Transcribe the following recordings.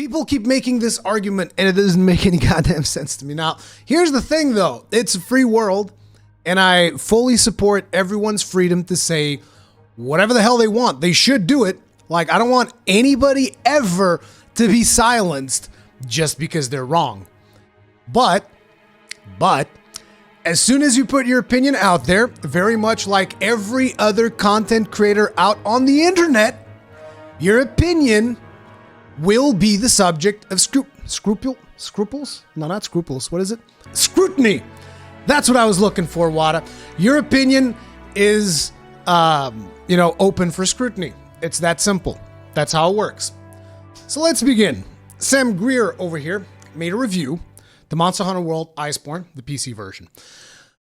People keep making this argument and it doesn't make any goddamn sense to me. Now, here's the thing though. It's a free world and I fully support everyone's freedom to say whatever the hell they want. They should do it. Like, I don't want anybody ever to be silenced just because they're wrong. But, as soon as you put your opinion out there, very much like every other content creator out on the internet, your opinion will be the subject of scruples? No, not scruples. What is it? Scrutiny. That's what I was looking for, Wada. Your opinion is, open for scrutiny. It's that simple. That's how it works. So let's begin. Sam Greer over here made a review, the Monster Hunter World Iceborne, the PC version.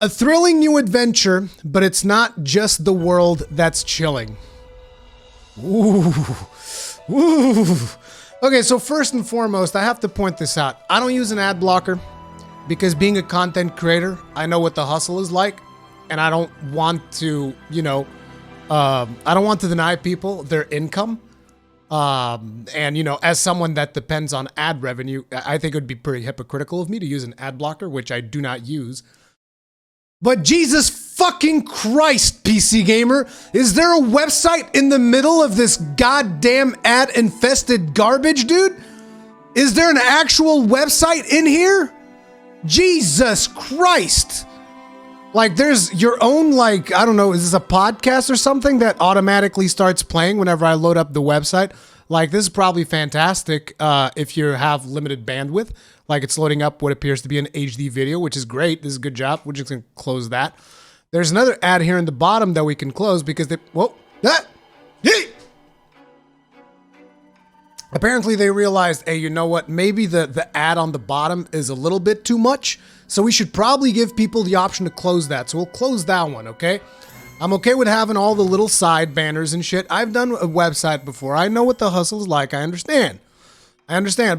A thrilling new adventure, but it's not just the world that's chilling. Ooh. Okay, so first and foremost, I have to point this out. I don't use an ad blocker because being a content creator, I know what the hustle is like, and I don't want to, I don't want to deny people their income. As someone that depends on ad revenue, I think it would be pretty hypocritical of me to use an ad blocker, which I do not use. But Jesus fucking Christ, PC Gamer, is there a website in the middle of this goddamn ad-infested garbage, dude? Is there an actual website in here? Jesus Christ. Like, there's your own, like, I don't know, is this a podcast or something that automatically starts playing whenever I load up the website? Like, this is probably fantastic if you have limited bandwidth. Like, it's loading up what appears to be an HD video, which is great. This is a good job. We're just going to close that. There's another ad here in the bottom that we can close because apparently they realized, hey, you know what? Maybe the ad on the bottom is a little bit too much. So we should probably give people the option to close that. So we'll close that one, okay? I'm okay with having all the little side banners and shit. I've done a website before. I know what the hustle is like. I understand,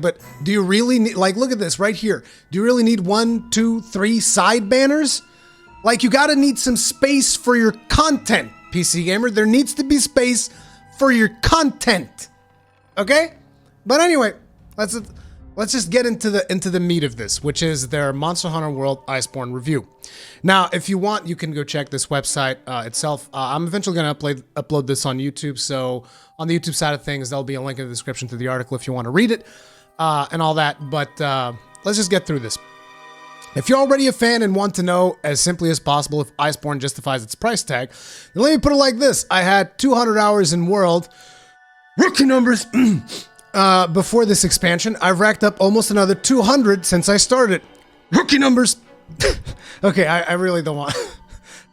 but do you really need, like, look at this right here. Do you really need 1, 2, 3 side banners? Like, you gotta need some space for your content, PC Gamer. There needs to be space for your content, okay? But anyway, let's just get into the meat of this, which is their Monster Hunter World Iceborne review. Now, if you want, you can go check this website itself. I'm eventually going to upload this on YouTube, so on the YouTube side of things, there'll be a link in the description to the article if you want to read it and all that. But let's just get through this. If you're already a fan and want to know as simply as possible if Iceborne justifies its price tag, then let me put it like this. I had 200 hours in World. Rookie numbers. Before this expansion, I've racked up almost another 200 since I started. Rookie numbers. Okay, I really don't want...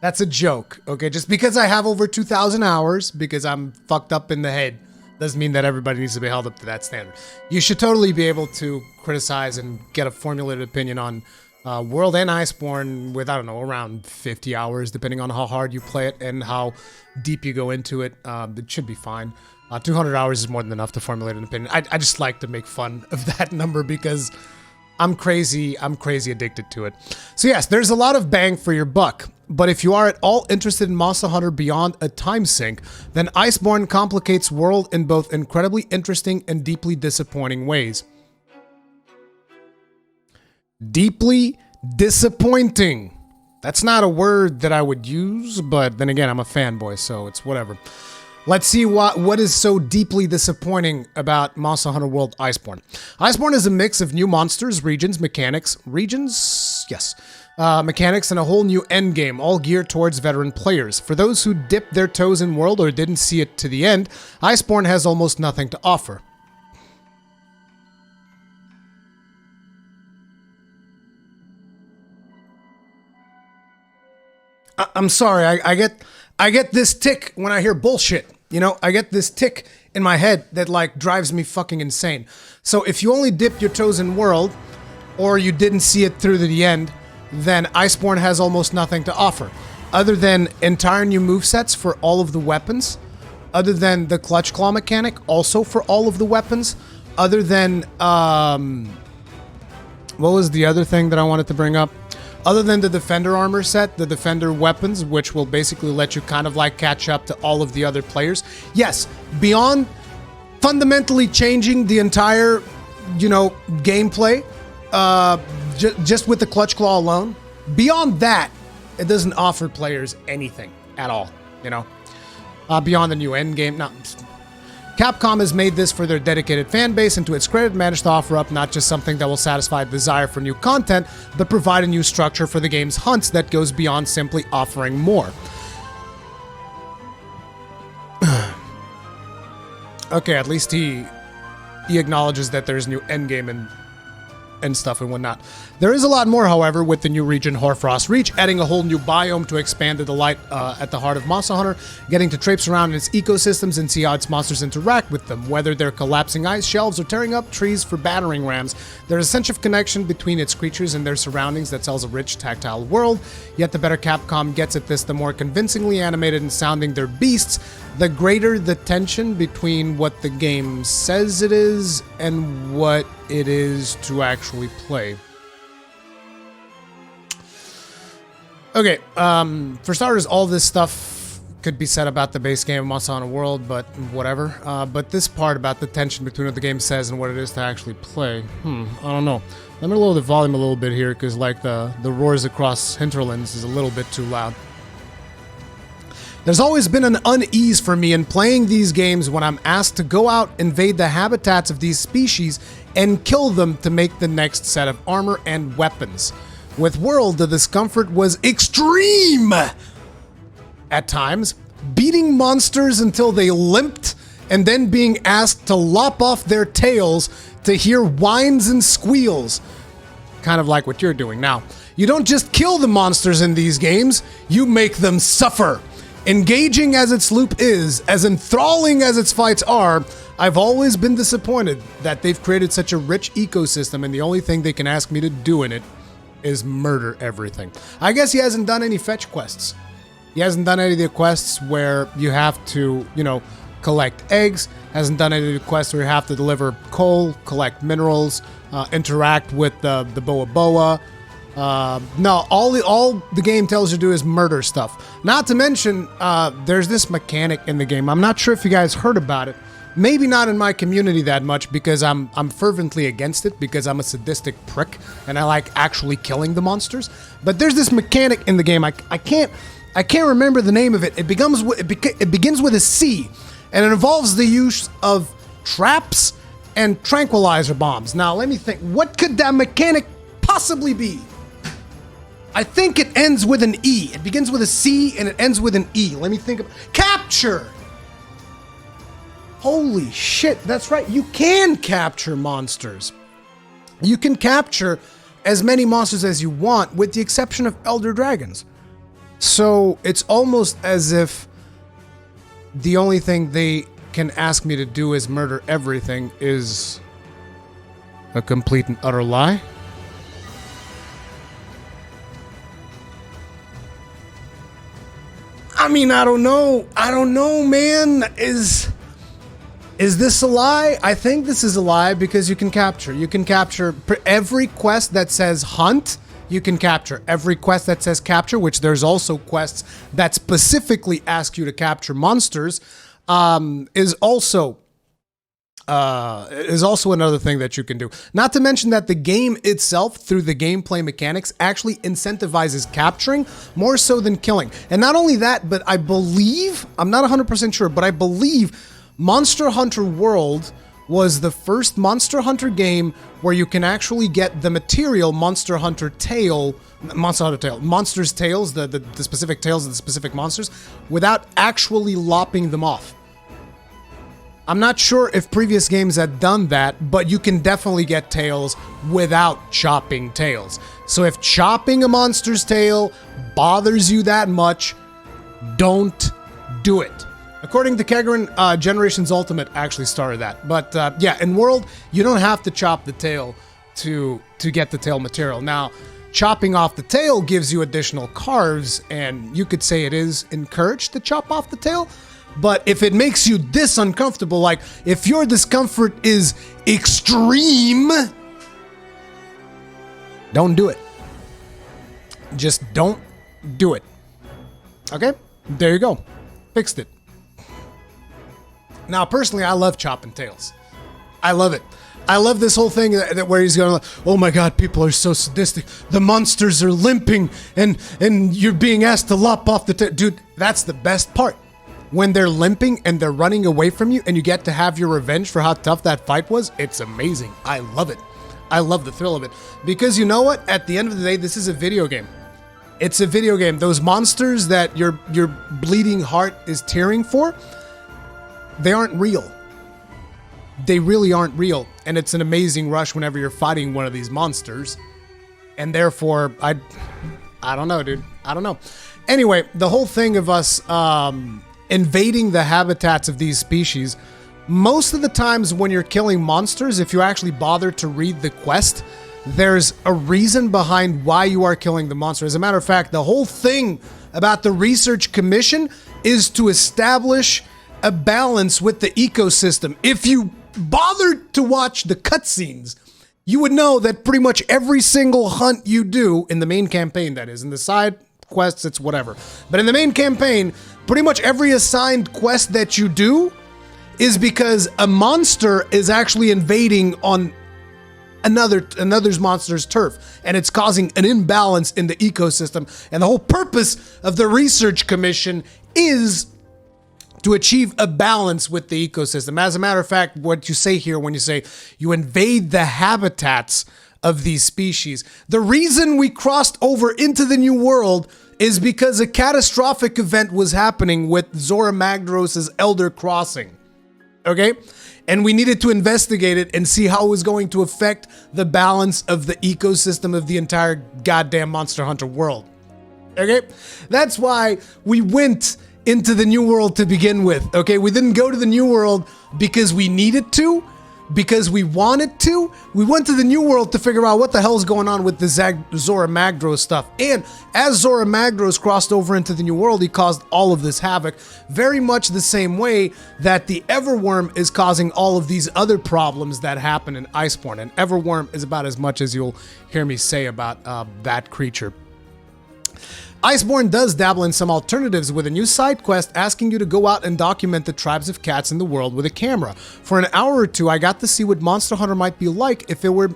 That's a joke, okay? Just because I have over 2,000 hours, because I'm fucked up in the head, doesn't mean that everybody needs to be held up to that standard. You should totally be able to criticize and get a formulated opinion on World and Iceborne with, I don't know, around 50 hours, depending on how hard you play it and how deep you go into it. It should be fine. 200 hours is more than enough to formulate an opinion. I just like to make fun of that number because I'm crazy addicted to it. So yes, there's a lot of bang for your buck. But if you are at all interested in Monster Hunter beyond a time sink, then Iceborne complicates World in both incredibly interesting and deeply disappointing ways. Deeply disappointing. That's not a word that I would use, but then again, I'm a fanboy, so it's whatever. Let's see what is so deeply disappointing about Monster Hunter World Iceborne. Iceborne is a mix of new monsters, regions, mechanics, mechanics, and a whole new endgame, all geared towards veteran players. For those who dipped their toes in World or didn't see it to the end, Iceborne has almost nothing to offer. I'm sorry, I get this tick when I hear bullshit. You know, I get this tick in my head that, like, drives me fucking insane. So if you only dipped your toes in World, or you didn't see it through to the end, then Iceborne has almost nothing to offer. Other than entire new movesets for all of the weapons, other than the clutch claw mechanic, also for all of the weapons, other than, what was the other thing that I wanted to bring up? Other than the Defender armor set, the Defender weapons, which will basically let you kind of like catch up to all of the other players. Yes, beyond fundamentally changing the entire you know, gameplay, just with the clutch claw alone. Beyond that, it doesn't offer players anything at all, you know. Beyond the new end game. No, Capcom has made this for their dedicated fan base, and to its credit, managed to offer up not just something that will satisfy the desire for new content, but provide a new structure for the game's hunts that goes beyond simply offering more. Okay, at least he acknowledges that there's new endgame and stuff and whatnot. There is a lot more, however, with the new region Hoarfrost Reach, adding a whole new biome to expand the delight at the heart of Monster Hunter, getting to traipse around in its ecosystems and see how its monsters interact with them, whether they're collapsing ice shelves or tearing up trees for battering rams. There's a sense of connection between its creatures and their surroundings that tells a rich, tactile world, yet the better Capcom gets at this, the more convincingly animated and sounding their beasts, the greater the tension between what the game says it is and what it is to actually play. Okay, for starters, all this stuff could be said about the base game of Monster Hunter World, but whatever. But this part about the tension between what the game says and what it is to actually play, I don't know. Let me lower the volume a little bit here, because like the roars across hinterlands is a little bit too loud. There's always been an unease for me in playing these games when I'm asked to go out, invade the habitats of these species, and kill them to make the next set of armor and weapons. With World, the discomfort was extreme! At times, beating monsters until they limped, and then being asked to lop off their tails to hear whines and squeals. Kind of like what you're doing now. You don't just kill the monsters in these games, you make them suffer. Engaging as its loop is, as enthralling as its fights are, I've always been disappointed that they've created such a rich ecosystem and the only thing they can ask me to do in it is murder everything. I guess he hasn't done any fetch quests. He hasn't done any of the quests where you have to, you know, collect eggs. Hasn't done any of the quests where you have to deliver coal, collect minerals, interact with the Boa Boa. No, all the game tells you to do is murder stuff. Not to mention, there's this mechanic in the game. I'm not sure if you guys heard about it. Maybe not in my community that much because I'm fervently against it because I'm a sadistic prick and I like actually killing the monsters. But there's this mechanic in the game. I can't remember the name of it. It begins with a C, and it involves the use of traps and tranquilizer bombs. Now let me think. What could that mechanic possibly be? I think it ends with an E. It begins with a C and it ends with an E. Let me think of capture. Holy shit, that's right. You can capture monsters. You can capture as many monsters as you want, with the exception of elder dragons. So it's almost as if the only thing they can ask me to do is murder everything is a complete and utter lie. I mean, I don't know. I don't know, man. Is this a lie? I think this is a lie because you can capture. You can capture every quest that says hunt. You can capture every quest that says capture, which there's also quests that specifically ask you to capture monsters. Is also another thing that you can do. Not to mention that the game itself, through the gameplay mechanics, actually incentivizes capturing more so than killing. And not only that, but I believe, I'm not 100% sure, but I believe Monster Hunter World was the first Monster Hunter game where you can actually get the material Monster's tails, the specific tails of the specific monsters, without actually lopping them off. I'm not sure if previous games had done that, but you can definitely get tails without chopping tails. So if chopping a monster's tail bothers you that much, don't do it. According to Kegarin, Generations Ultimate actually started that. But yeah, in World, you don't have to chop the tail to get the tail material. Now, chopping off the tail gives you additional carves, and you could say it is encouraged to chop off the tail. But if it makes you this uncomfortable, like if your discomfort is extreme, don't do it. Just don't do it. Okay? There you go. Fixed it. Now, personally, I love chopping tails. I love it. I love this whole thing where he's going, oh my god, people are so sadistic. The monsters are limping and you're being asked to lop off the dude, that's the best part. When they're limping and they're running away from you and you get to have your revenge for how tough that fight was, it's amazing. I love it. I love the thrill of it. Because you know what? At the end of the day, this is a video game. It's a video game. Those monsters that your bleeding heart is tearing for, they aren't real. They really aren't real. And it's an amazing rush whenever you're fighting one of these monsters. And therefore, I don't know, dude. I don't know. Anyway, the whole thing of us invading the habitats of these species, most of the times when you're killing monsters, if you actually bother to read the quest, there's a reason behind why you are killing the monster. As a matter of fact, the whole thing about the Research Commission is to establish a balance with the ecosystem. If you bothered to watch the cutscenes, you would know that pretty much every single hunt you do in the main campaign, that is, in the side quests, it's whatever. But in the main campaign, pretty much every assigned quest that you do is because a monster is actually invading on another's monster's turf, and it's causing an imbalance in the ecosystem. And the whole purpose of the Research Commission is to achieve a balance with the ecosystem. As a matter of fact, what you say here when you say you invade the habitats of these species, the reason we crossed over into the New World is because a catastrophic event was happening with Zora Magdros' Elder Crossing. Okay? And we needed to investigate it and see how it was going to affect the balance of the ecosystem of the entire goddamn Monster Hunter world. Okay? That's why we went into the New World to begin with. Okay? We didn't go to the New World because we needed to, because we wanted to. We went to the New World to figure out what the hell is going on with the Zora Magdros stuff. And as Zora Magdros crossed over into the New World, he caused all of this havoc, very much the same way that the Everworm is causing all of these other problems that happen in Iceborne. And Everworm is about as much as you'll hear me say about that creature. Iceborne does dabble in some alternatives with a new side quest asking you to go out and document the tribes of cats in the world with a camera. For an hour or two, I got to see what Monster Hunter might be like if it were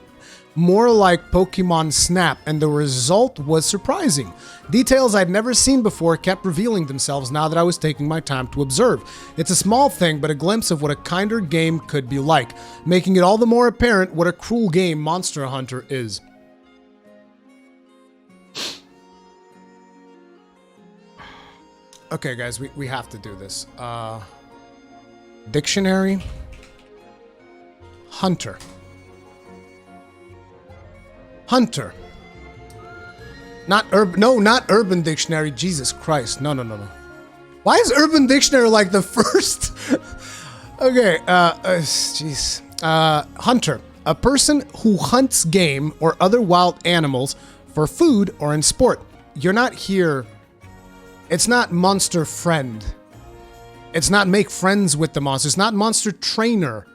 more like Pokemon Snap, and the result was surprising. Details I'd never seen before kept revealing themselves now that I was taking my time to observe. It's a small thing, but a glimpse of what a kinder game could be like, making it all the more apparent what a cruel game Monster Hunter is. Okay, guys, we have to do this. Dictionary. Hunter. Hunter. Not urban. No, not Urban Dictionary. Jesus Christ. No. Why is Urban Dictionary like the first? Okay. Jeez. Hunter. A person who hunts game or other wild animals for food or in sport. You're not here. It's not monster friend. It's not make friends with the monster. It's not monster trainer.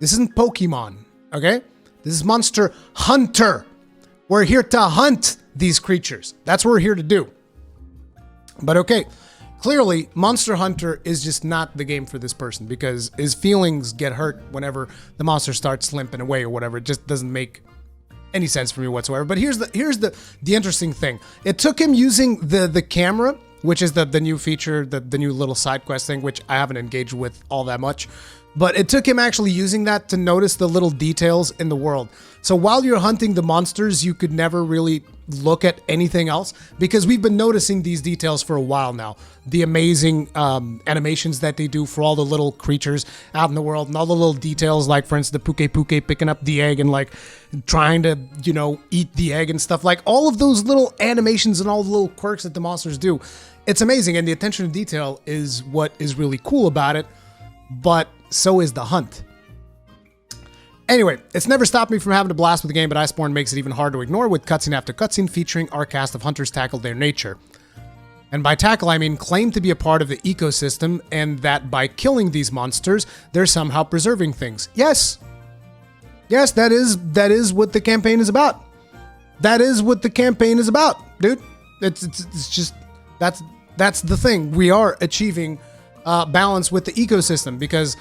This isn't Pokemon, okay? This is Monster Hunter. We're here to hunt these creatures. That's what we're here to do. But okay, clearly Monster Hunter is just not the game for this person because his feelings get hurt whenever the monster starts limping away or whatever. It just doesn't make any sense for me whatsoever. But here's the interesting thing. It took him using the camera, which is the new feature, the new little side quest thing, which I haven't engaged with all that much. But it took him actually using that to notice the little details in the world. So while you're hunting the monsters, you could never really look at anything else because we've been noticing these details for a while now. The amazing animations that they do for all the little creatures out in the world and all the little details, like for instance, the Puke picking up the egg and like trying to, eat the egg and stuff. Like all of those little animations and all the little quirks that the monsters do. It's amazing, and the attention to detail is what is really cool about it, but so is the hunt. Anyway, it's never stopped me from having a blast with the game, but Iceborne makes it even harder to ignore with cutscene after cutscene featuring our cast of hunters tackle their nature. And by tackle, I mean claim to be a part of the ecosystem, and that by killing these monsters, they're somehow preserving things. Yes, that is what the campaign is about. That is what the campaign is about, dude. It's just... That's the thing. We are achieving balance with the ecosystem because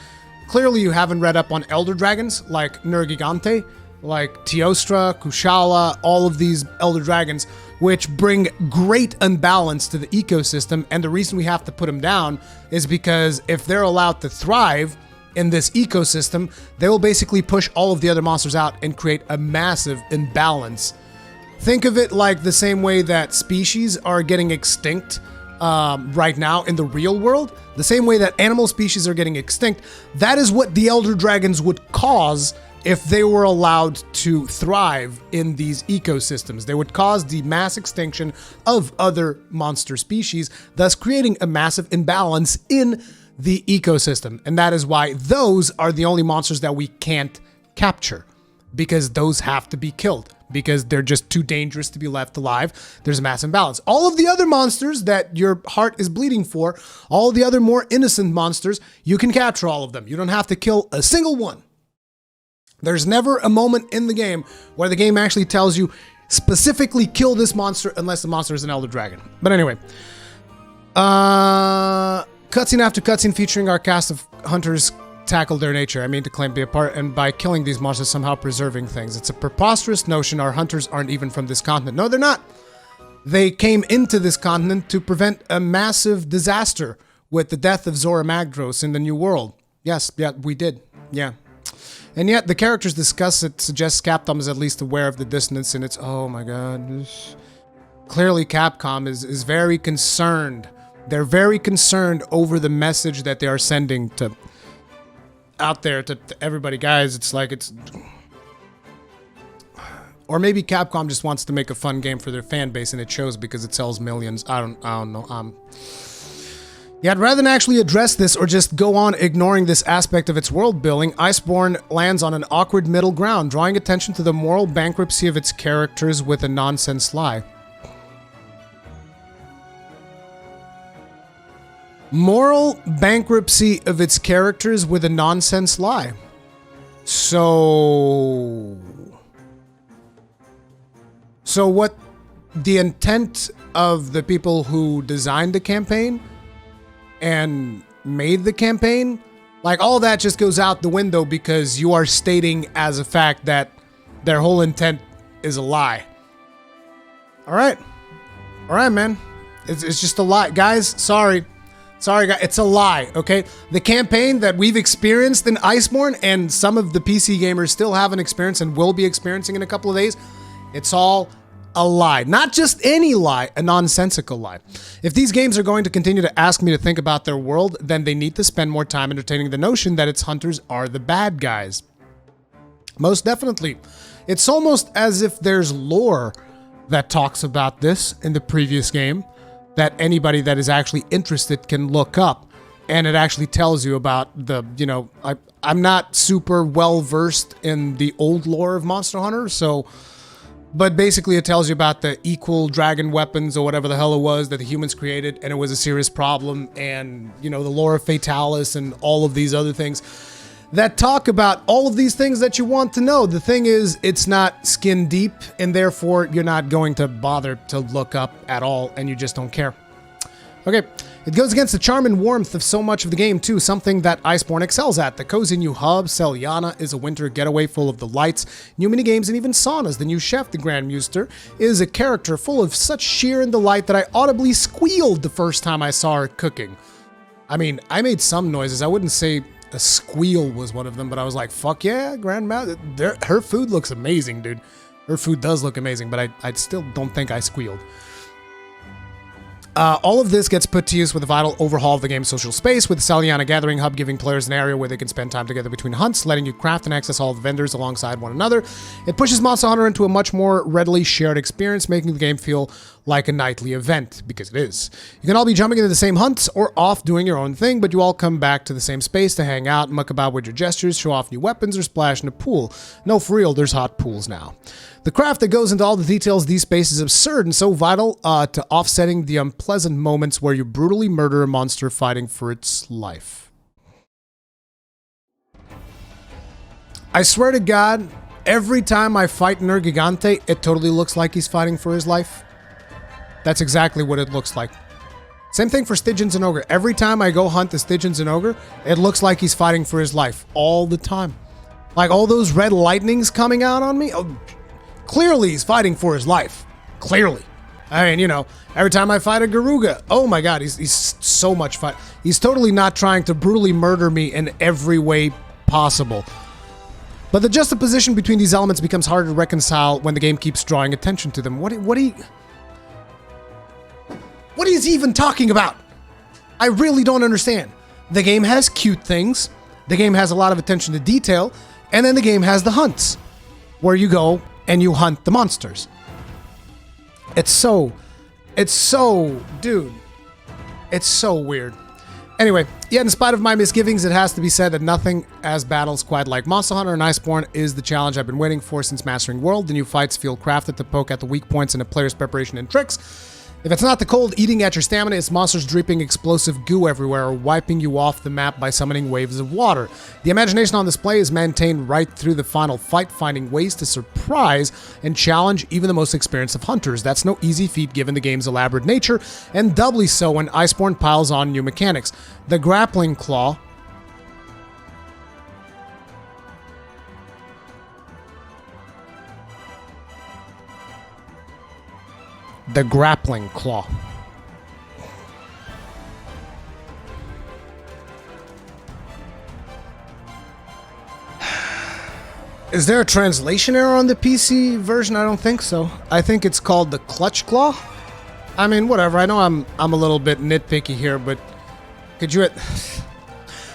clearly you haven't read up on Elder Dragons like Nergigante, like Teostra, Kushala, all of these Elder Dragons, which bring great unbalance to the ecosystem. And the reason we have to put them down is because if they're allowed to thrive in this ecosystem, they will basically push all of the other monsters out and create a massive imbalance. Think of it like the same way that species are getting extinct right now in the real world, the same way that animal species are getting extinct. That is what the Elder Dragons would cause if they were allowed to thrive in these ecosystems. They would cause the mass extinction of other monster species, thus creating a massive imbalance in the ecosystem. And that is why those are the only monsters that we can't capture, because those have to be killed, because they're just too dangerous to be left alive. There's a mass imbalance. All of the other monsters that your heart is bleeding for, all the other more innocent monsters, you can capture all of them. You don't have to kill a single one. There's never a moment in the game where the game actually tells you specifically kill this monster unless the monster is an Elder Dragon. But anyway, cutscene after cutscene featuring our cast of hunters tackle their nature. I mean to claim be a part, and by killing these monsters somehow preserving things. It's a preposterous notion. Our hunters aren't even from this continent. No, they're not. They came into this continent to prevent a massive disaster with the death of Zora Magdros in the New World. Yes, yeah, we did. Yeah. And yet, the characters discuss it suggests Capcom is at least aware of the dissonance in its... Oh my god. Clearly, Capcom is very concerned. They're very concerned over the message that they are sending to... out there to everybody. Guys, it's like it's... Or maybe Capcom just wants to make a fun game for their fan base and it shows because it sells millions. I don't know. Yeah, I'd rather than actually address this or just go on ignoring this aspect of its world building, Iceborne lands on an awkward middle ground, drawing attention to the moral bankruptcy of its characters with a nonsense lie. Moral bankruptcy of its characters with a nonsense lie. So what the intent of the people who designed the campaign and made the campaign, like all that just goes out the window because you are stating as a fact that their whole intent is a lie. All right, man. It's just a lie, guys. Sorry, guys. It's a lie. Okay, the campaign that we've experienced in Iceborne and some of the PC gamers still haven't experienced and will be experiencing in a couple of days. It's all a lie. Not just any lie, a nonsensical lie. If these games are going to continue to ask me to think about their world, then they need to spend more time entertaining the notion that its hunters are the bad guys. Most definitely. It's almost as if there's lore that talks about this in the previous game that anybody that is actually interested can look up, and it actually tells you about the, I'm not super well versed in the old lore of Monster Hunter, but basically it tells you about the equal dragon weapons or whatever the hell it was that the humans created, and it was a serious problem, and, the lore of Fatalis and all of these other things that talk about all of these things that you want to know. The thing is, it's not skin deep, and therefore you're not going to bother to look up at all, and you just don't care. Okay, it goes against the charm and warmth of so much of the game, too, something that Iceborne excels at. The cozy new hub, Selyana, is a winter getaway full of delights, new minigames, and even saunas. The new chef, the Grand Muster, is a character full of such cheer and delight that I audibly squealed the first time I saw her cooking. I mean, I made some noises. I wouldn't say a squeal was one of them, but I was like, fuck yeah, Grandma. Her food looks amazing, dude. Her food does look amazing, but I still don't think I squealed. All of this gets put to use with a vital overhaul of the game's social space, with the Selyana Gathering Hub giving players an area where they can spend time together between hunts, letting you craft and access all the vendors alongside one another. It pushes Monster Hunter into a much more readily shared experience, making the game feel like a nightly event, because it is. You can all be jumping into the same hunts or off doing your own thing, but you all come back to the same space to hang out, muck about with your gestures, show off new weapons, or splash in a pool. No, for real, there's hot pools now. The craft that goes into all the details of these spaces is absurd and so vital to offsetting the unpleasant moments where you brutally murder a monster fighting for its life. I swear to God, every time I fight Nergigante, it totally looks like he's fighting for his life. That's exactly what it looks like. Same thing for Stygians and Ogre. Every time I go hunt the Stygians and Ogre, it looks like he's fighting for his life all the time. Like all those red lightnings coming out on me. Oh, clearly he's fighting for his life. Clearly. I mean, you know, every time I fight a Garuga, oh my god, he's so much fun. He's totally not trying to brutally murder me in every way possible. But the juxtaposition between these elements becomes harder to reconcile when the game keeps drawing attention to them. What is he even talking about? I really don't understand. The game has cute things. The game has a lot of attention to detail. And then the game has the hunts, where you go and you hunt the monsters. It's so, dude, it's so weird. Anyway, yet in spite of my misgivings, it has to be said that nothing as battles quite like Monster Hunter and Iceborne is the challenge I've been waiting for since Mastering World. The new fights feel crafted to poke at the weak points in a player's preparation and tricks. If it's not the cold eating at your stamina, it's monsters dripping explosive goo everywhere or wiping you off the map by summoning waves of water. The imagination on display is maintained right through the final fight, finding ways to surprise and challenge even the most experienced of hunters. That's no easy feat given the game's elaborate nature, and doubly so when Iceborne piles on new mechanics. The grappling claw... The grappling claw. Is there a translation error on the PC version? I don't think so. I think it's called the clutch claw. I mean, whatever. I know I'm a little bit nitpicky here, but could you...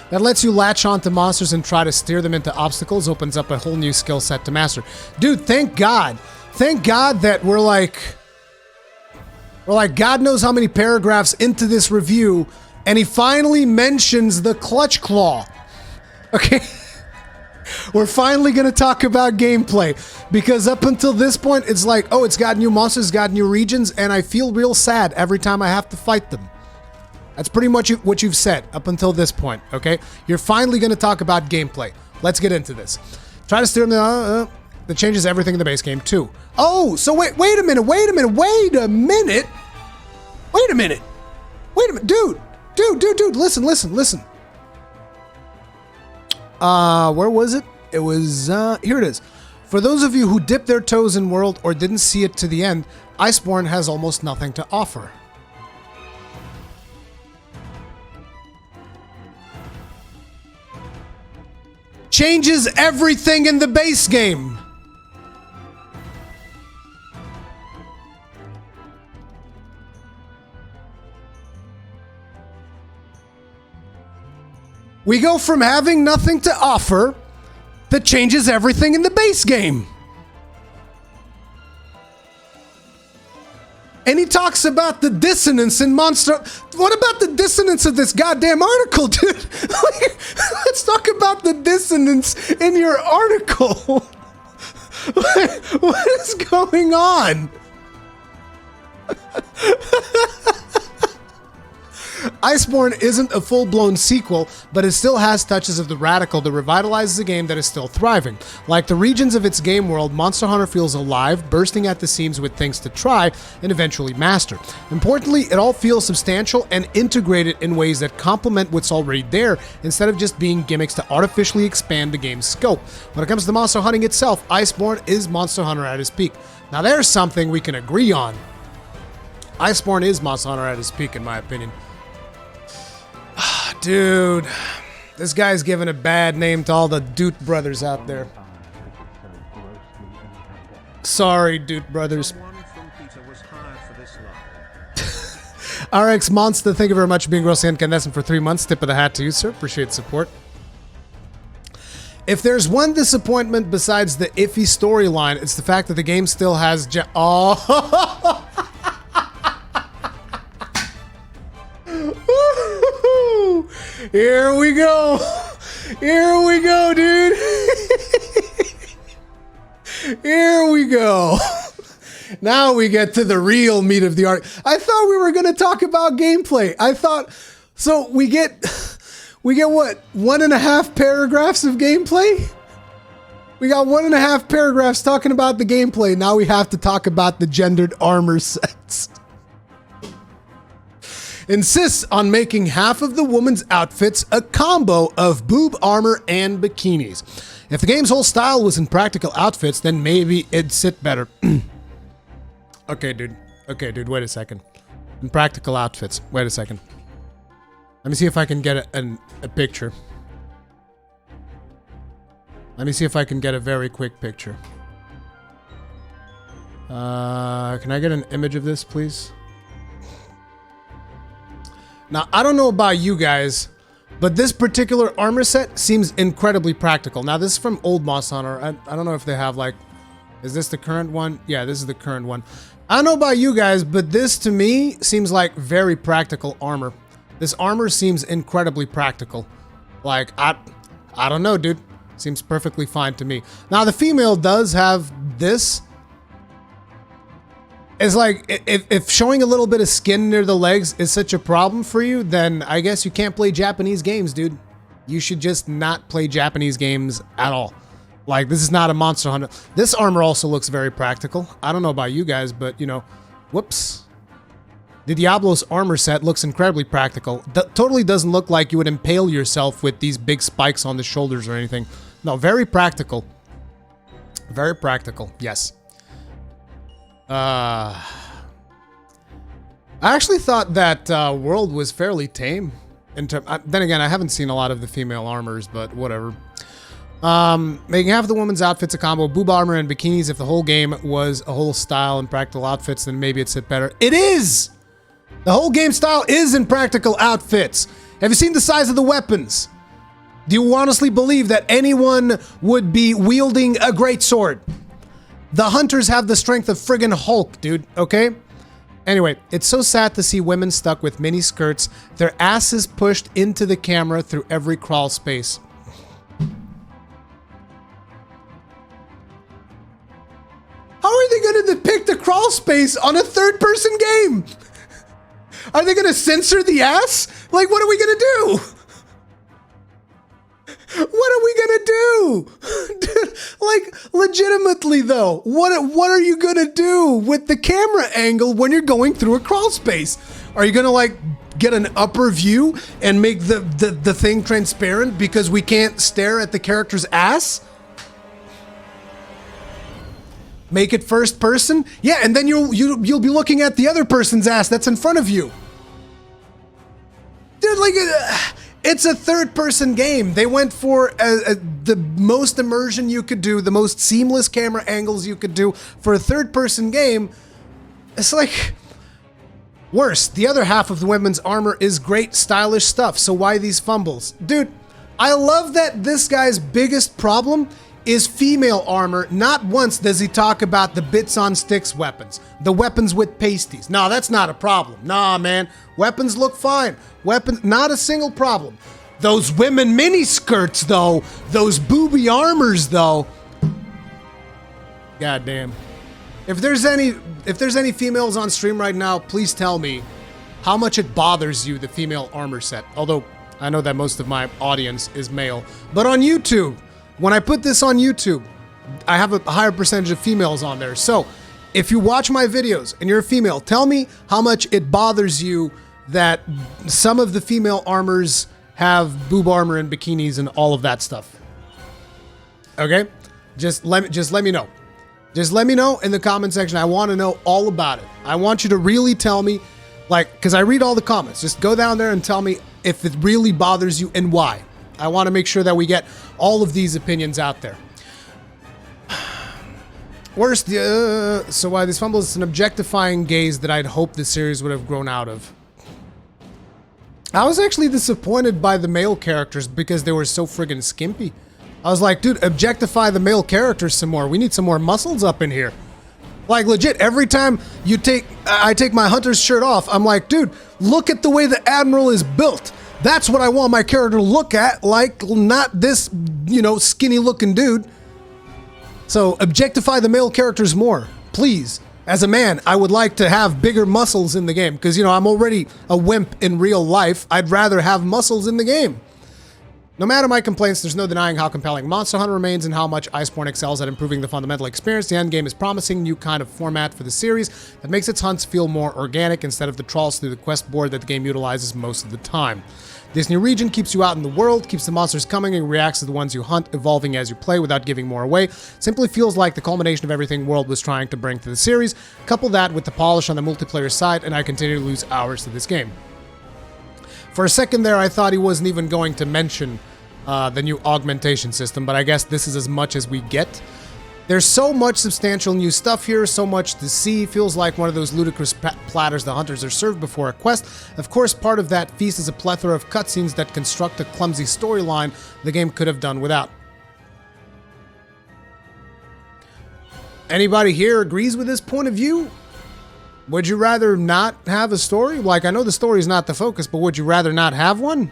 That lets you latch onto monsters and try to steer them into obstacles, opens up a whole new skill set to master. Dude, thank God. Thank God that we're like God knows how many paragraphs into this review, and he finally mentions the clutch claw. Okay? We're finally going to talk about gameplay, because up until this point, it's like, oh, it's got new monsters, it's got new regions, and I feel real sad every time I have to fight them. That's pretty much what you've said up until this point, okay? You're finally going to talk about gameplay. Let's get into this. Try to steer them... that changes everything in the base game, too. Oh, so wait a minute. Dude, listen. Where was it? It was, here it is. For those of you who dipped their toes in World or didn't see it to the end, Iceborne has almost nothing to offer. Changes everything in the base game. We go from having nothing to offer that changes everything in the base game. And he talks about the dissonance in Monster... What about the dissonance of this goddamn article, dude? Let's talk about the dissonance in your article. What is going on? Iceborne isn't a full-blown sequel, but it still has touches of the radical that revitalizes a game that is still thriving. Like the regions of its game world, Monster Hunter feels alive, bursting at the seams with things to try and eventually master. Importantly, it all feels substantial and integrated in ways that complement what's already there, instead of just being gimmicks to artificially expand the game's scope. When it comes to monster hunting itself, Iceborne is Monster Hunter at its peak. Now there's something we can agree on. Iceborne is Monster Hunter at its peak, in my opinion. Dude, this guy's giving a bad name to all the Doot brothers out there. Sorry, Doot brothers. RX Monster, thank you very much for being grossly incandescent for 3 months. Tip of the hat to you, sir. Appreciate support. If there's one disappointment besides the iffy storyline, it's the fact that the game still has oh. Here we go. Here we go, dude. Here we go. Now we get to the real meat of the art. I thought we were going to talk about gameplay. I thought, so we get what? 1.5 paragraphs of gameplay? We got 1.5 paragraphs talking about the gameplay. Now we have to talk about the gendered armor sets. insists on making half of the woman's outfits a combo of boob armor and bikinis. If the game's whole style was in practical outfits, then maybe it'd sit better. Okay, dude. Okay, dude, wait a second. In practical outfits. Wait a second. Let me see if I can get a picture. Let me see if I can get a very quick picture. Can I get an image of this, please? Now, I don't know about you guys, but this particular armor set seems incredibly practical. Now, this is from Old Moss Hunter. I don't know if they have, like... Is this the current one? Yeah, this is the current one. I don't know about you guys, but this, to me, seems like very practical armor. This armor seems incredibly practical. Like, I don't know, dude. Seems perfectly fine to me. Now, the female does have this. It's like, if showing a little bit of skin near the legs is such a problem for you, then I guess you can't play Japanese games, dude. You should just not play Japanese games at all. Like, this is not a Monster Hunter. This armor also looks very practical. I don't know about you guys, but, you know, whoops. The Diablo's armor set looks incredibly practical. That totally doesn't look like you would impale yourself with these big spikes on the shoulders or anything. No, very practical. Very practical, yes. I actually thought that world was fairly tame. Then again, I haven't seen a lot of the female armors, but whatever. Making half of the woman's outfits a combo of boob armor and bikinis. If the whole game was a whole style and practical outfits, then maybe it'd sit better. It is! The whole game style is in practical outfits. Have you seen the size of the weapons? Do you honestly believe that anyone would be wielding a greatsword? The hunters have the strength of friggin' Hulk, dude, okay? Anyway, it's so sad to see women stuck with mini skirts, their asses pushed into the camera through every crawl space. How are they going to depict the crawl space on a third-person game? Are they going to censor the ass? Like, what are we going to do? What are we gonna do? Dude, like, legitimately though, what are you gonna do with the camera angle when you're going through a crawl space? Are you gonna, like, get an upper view and make the thing transparent because we can't stare at the character's ass? Make it first person? Yeah, and then you'll be looking at the other person's ass that's in front of you. Dude, like, it's a third-person game. They went for the most immersion you could do, the most seamless camera angles you could do for a third-person game. It's like, worse. The other half of the women's armor is great, stylish stuff, so why these fumbles? Dude, I love that this guy's biggest problem is female armor. Not once does he talk about the bits-on-sticks weapons, the weapons with pasties. No, that's not a problem. Nah, man. Weapons look fine. Weapons, not a single problem. Those women mini skirts, though, those booby armors, though. God damn. If there's any females on stream right now, please tell me how much it bothers you, the female armor set. Although I know that most of my audience is male, but on YouTube, when I put this on YouTube, I have a higher percentage of females on there. So if you watch my videos and you're a female, tell me how much it bothers you that some of the female armors have boob armor and bikinis and all of that stuff. Okay? Just let me know. Just let me know in the comment section. I want to know all about it. I want you to really tell me, like, because I read all the comments. Just go down there and tell me if it really bothers you and why. I want to make sure that we get all of these opinions out there. Worst, so why this fumble is an objectifying gaze that I'd hoped the series would have grown out of. I was actually disappointed by the male characters because they were so friggin' skimpy. I was like, dude, objectify the male characters some more. We need some more muscles up in here. Like, legit, every time I take my hunter's shirt off, I'm like, dude, look at the way the Admiral is built. That's what I want my character to look at, like, not this, you know, skinny looking dude. So objectify the male characters more, please. As a man, I would like to have bigger muscles in the game because, you know, I'm already a wimp in real life. I'd rather have muscles in the game. No matter my complaints, there's no denying how compelling Monster Hunter remains and how much Iceborne excels at improving the fundamental experience. The endgame is promising new kind of format for the series that makes its hunts feel more organic instead of the trawls through the quest board that the game utilizes most of the time. This new region keeps you out in the world, keeps the monsters coming, and reacts to the ones you hunt, evolving as you play without giving more away. Simply feels like the culmination of everything World was trying to bring to the series. Couple that with the polish on the multiplayer side, and I continue to lose hours to this game. For a second there, I thought he wasn't even going to mention the new augmentation system, but I guess this is as much as we get. There's so much substantial new stuff here, so much to see. Feels like one of those ludicrous platters the hunters are served before a quest. Of course, part of that feast is a plethora of cutscenes that construct a clumsy storyline the game could have done without. Anybody here agrees with this point of view? Would you rather not have a story? Like, I know the story is not the focus, but would you rather not have one?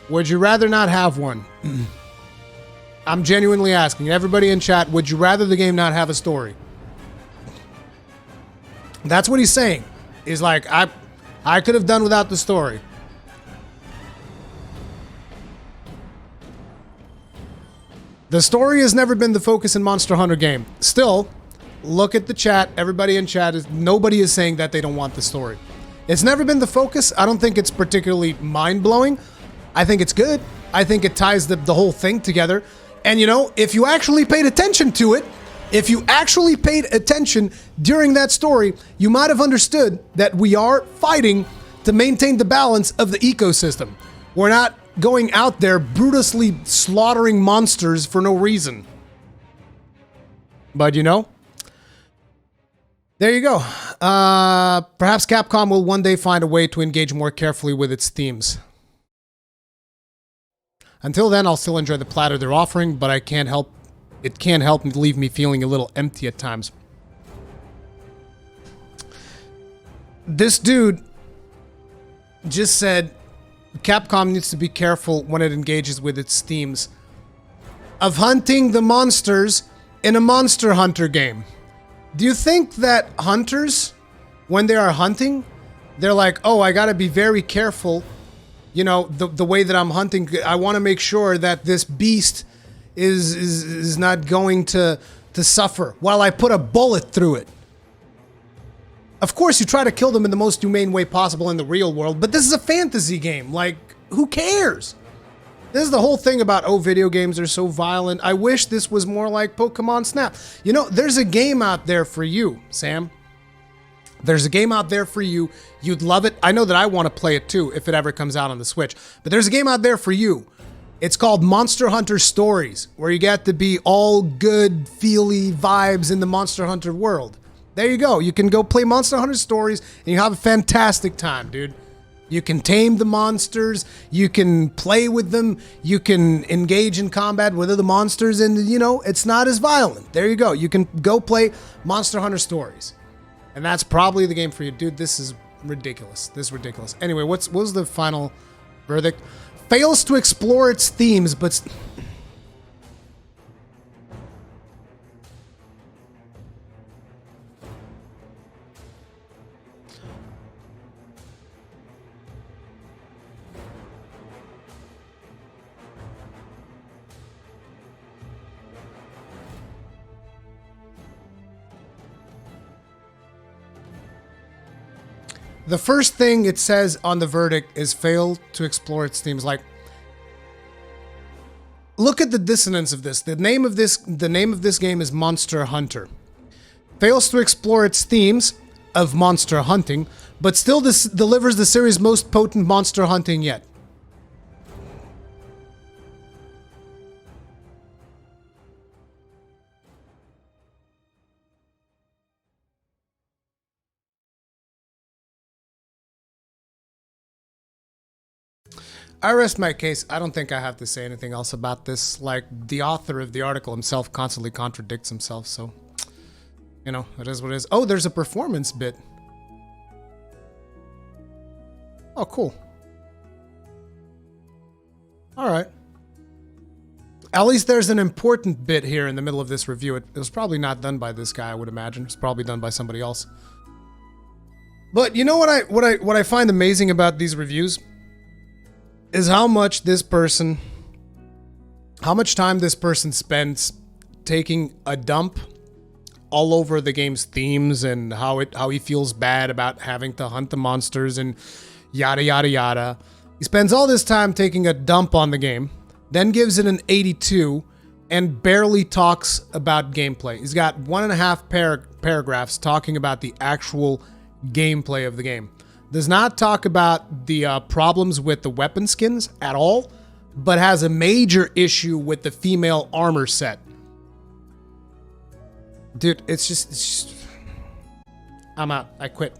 Would you rather not have one? I'm genuinely asking everybody in chat, would you rather the game not have a story? That's what he's saying. He's like, I could have done without the story. The story has never been the focus in Monster Hunter game. Still, look at the chat. Everybody in chat nobody is saying that they don't want the story. It's never been the focus. I don't think it's particularly mind-blowing. I think it's good. I think it ties the whole thing together. And you know, if you actually paid attention to it, if you actually paid attention during that story, you might have understood that we are fighting to maintain the balance of the ecosystem. We're not going out there brutally slaughtering monsters for no reason. But you know, there you go. Perhaps Capcom will one day find a way to engage more carefully with its themes. Until then, I'll still enjoy the platter they're offering, but it can't help leave me feeling a little empty at times. This dude just said Capcom needs to be careful when it engages with its themes of hunting the monsters in a Monster Hunter game. Do you think that hunters, when they are hunting, they're like, oh, I gotta be very careful, you know, the way that I'm hunting. I want to make sure that this beast is not going to suffer while I put a bullet through it. Of course, you try to kill them in the most humane way possible in the real world, but this is a fantasy game. Like, who cares? This is the whole thing about, oh, video games are so violent. I wish this was more like Pokemon Snap. You know, there's a game out there for you, Sam. There's a game out there for you. You'd love it. I know that I want to play it too if it ever comes out on the Switch. But there's a game out there for you. It's called Monster Hunter Stories, where you get to be all good, feely vibes in the Monster Hunter world. There you go. You can go play Monster Hunter Stories and you have a fantastic time, dude. You can tame the monsters, you can play with them, you can engage in combat with other monsters, and you know, it's not as violent. There you go. You can go play Monster Hunter Stories. And that's probably the game for you. Dude, this is ridiculous. This is ridiculous. Anyway, what was the final verdict? Fails to explore its themes, but... The first thing it says on the verdict is fail to explore its themes. Like, look at the dissonance of this. The name of this game is Monster Hunter. Fails to explore its themes of monster hunting, but still delivers the series' most potent monster hunting yet. I rest my case. I don't think I have to say anything else about this. Like, the author of the article himself constantly contradicts himself, so... You know, it is what it is. Oh, there's a performance bit. Oh, cool. Alright. At least there's an important bit here in the middle of this review. It was probably not done by this guy, I would imagine. It was probably done by somebody else. But you know what I find amazing about these reviews? is how much time this person spends taking a dump all over the game's themes and how he feels bad about having to hunt the monsters and yada yada yada. He spends all this time taking a dump on the game, then gives it an 82 and barely talks about gameplay. He's got 1.5 paragraphs talking about the actual gameplay of the game. Does not talk about the problems with the weapon skins at all, but has a major issue with the female armor set. Dude, it's just I'm out. I quit.